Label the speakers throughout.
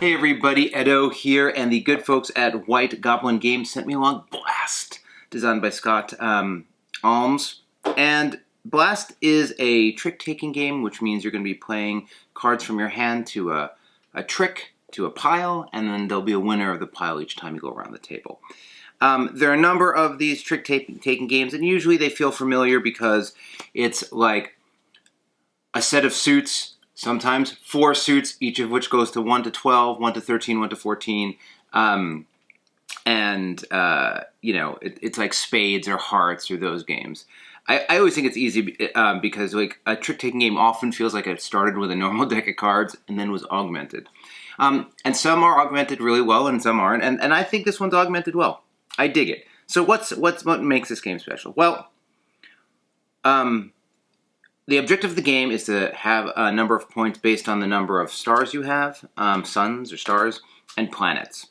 Speaker 1: Hey everybody, Edo here, and the good folks at White Goblin Games sent me along Blast, designed by Scott Alms. And Blast is a trick-taking game, which means you're going to be playing cards from your hand to a trick, to a pile, and then there'll be a winner of the pile each time you go around the table. There are a number of these trick-taking games, and usually they feel familiar because it's like a set of suits, sometimes 4 suits, each of which goes to 1 to 12, 1 to 13, 1 to 14. It's like spades or hearts or those games. I always think it's easy because like a trick-taking game often feels like it started with a normal deck of cards and then was augmented. And some are augmented really well and some aren't. And I think this one's augmented well. I dig it. So what makes this game special? Well, the objective of the game is to have a number of points based on the number of stars you have, suns or stars, and planets.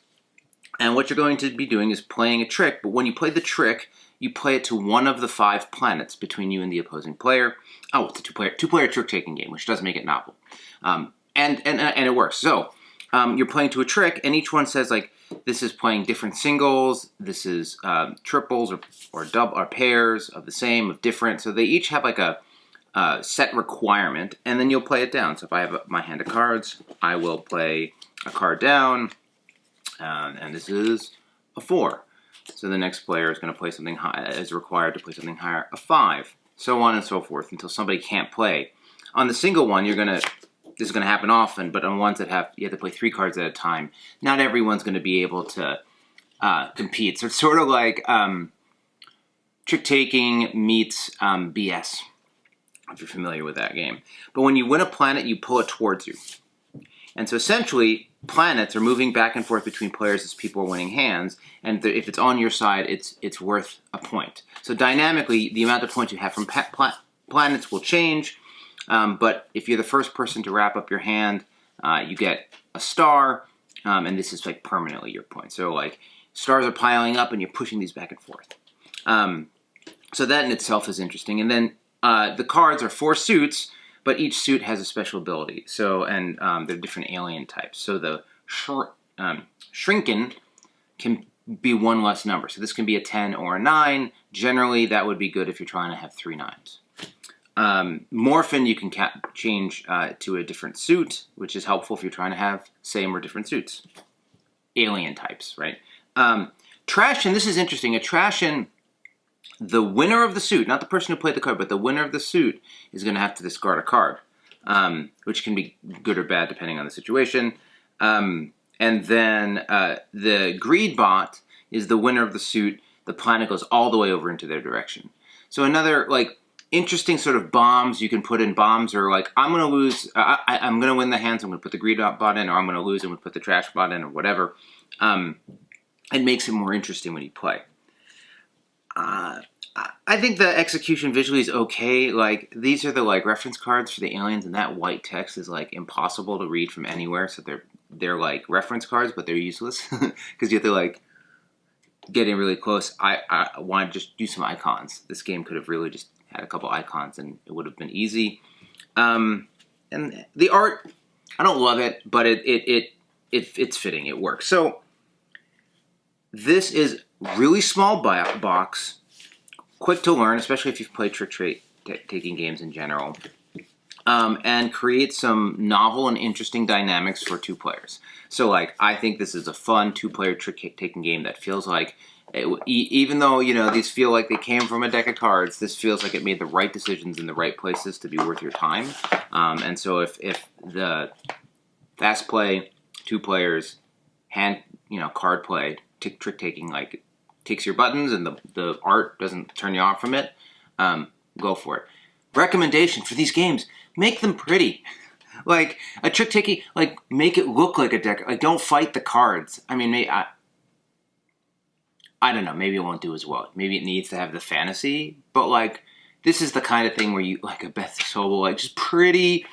Speaker 1: And what you're going to be doing is playing a trick, but when you play the trick, you play it to one of the 5 planets between you and the opposing player. Oh, it's a two-player trick-taking game, which does make it novel. And it works. So, you're playing to a trick, and each one says, like, this is playing different singles, this is triples or double or pairs of the same, of different. So they each have like a set requirement, and then you'll play it down. So if I have my hand of cards, I will play a card down, and this is a 4. So the next player is going to play something high, is required to play something higher, a 5, so on and so forth, until somebody can't play. On the single one, this is going to happen often, but on ones that you have to play 3 cards at a time, not everyone's going to be able to compete. So it's sort of like trick-taking meets BS. If you're familiar with that game. But when you win a planet, you pull it towards you. And so essentially, planets are moving back and forth between players as people are winning hands, and if it's on your side, it's worth a point. So dynamically, the amount of points you have from planets will change, but if you're the first person to wrap up your hand, you get a star, and this is like permanently your point. So like, stars are piling up and you're pushing these back and forth. So that in itself is interesting. And then the cards are 4 suits, but each suit has a special ability. So, and they're different alien types. So the Shrinken can be 1 less number. So this can be a 10 or a 9. Generally, that would be good if you're trying to have 3 9s. Morphin you can change to a different suit, which is helpful if you're trying to have same or different suits. Alien types, right? Trashin, this is interesting. A Trashin, the winner of the suit, not the person who played the card, but the winner of the suit is going to have to discard a card, which can be good or bad depending on the situation. And then the Greed Bot is the winner of the suit. The planet goes all the way over into their direction. So another like interesting sort of bombs you can put in. Bombs are like, I'm going to lose, I'm going to win the hand, so I'm going to put the Greed Bot in, or I'm going to lose and we'll put the Trash Bot in, or whatever. It makes it more interesting when you play. I think the execution visually is okay. Like, these are the like reference cards for the aliens, and that white text is like impossible to read from anywhere. So they're like reference cards, but they're useless because you have to like get in really close. I want to just do some icons. This game could have really just had a couple icons, and it would have been easy. And the art, I don't love it, but it's fitting. It works. So this is really small box. Quick to learn, especially if you've played trick-taking games in general, and create some novel and interesting dynamics for 2 players. So, like, I think this is a fun 2-player trick-taking game that feels like, even though, you know, these feel like they came from a deck of cards, this feels like it made the right decisions in the right places to be worth your time. And so if the fast play, 2 players, card play, trick-taking, like, takes your buttons and the art doesn't turn you off from it, go for it. Recommendation for these games, make them pretty. Like, a trick-taking, like, make it look like a deck. Like, don't fight the cards. I mean, I don't know, maybe it won't do as well. Maybe it needs to have the fantasy, but, like, this is the kind of thing where you, like a Beth Sobel, like, just pretty,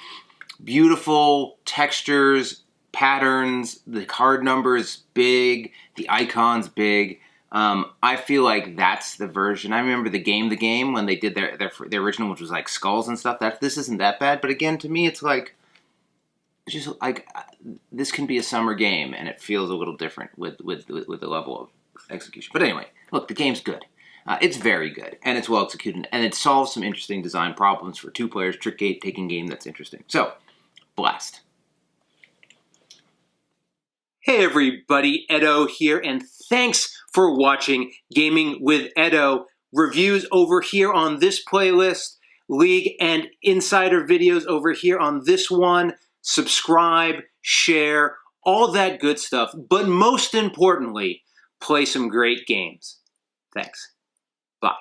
Speaker 1: beautiful textures, patterns, the card numbers big, the icons big. I feel like that's the version. I remember the game when they did their original, which was like skulls and stuff. This isn't that bad, but again, to me, it's like just like this can be a summer game, and it feels a little different with the level of execution. But anyway, look, the game's good. It's very good, and it's well executed, and it solves some interesting design problems for two players, trick taking game that's interesting. So, blast.
Speaker 2: Hey everybody, Edo here, and thanks for watching Gaming with Edo. Reviews over here on this playlist, League and Insider videos over here on this one. Subscribe, share, all that good stuff. But most importantly, play some great games. Thanks. Bye.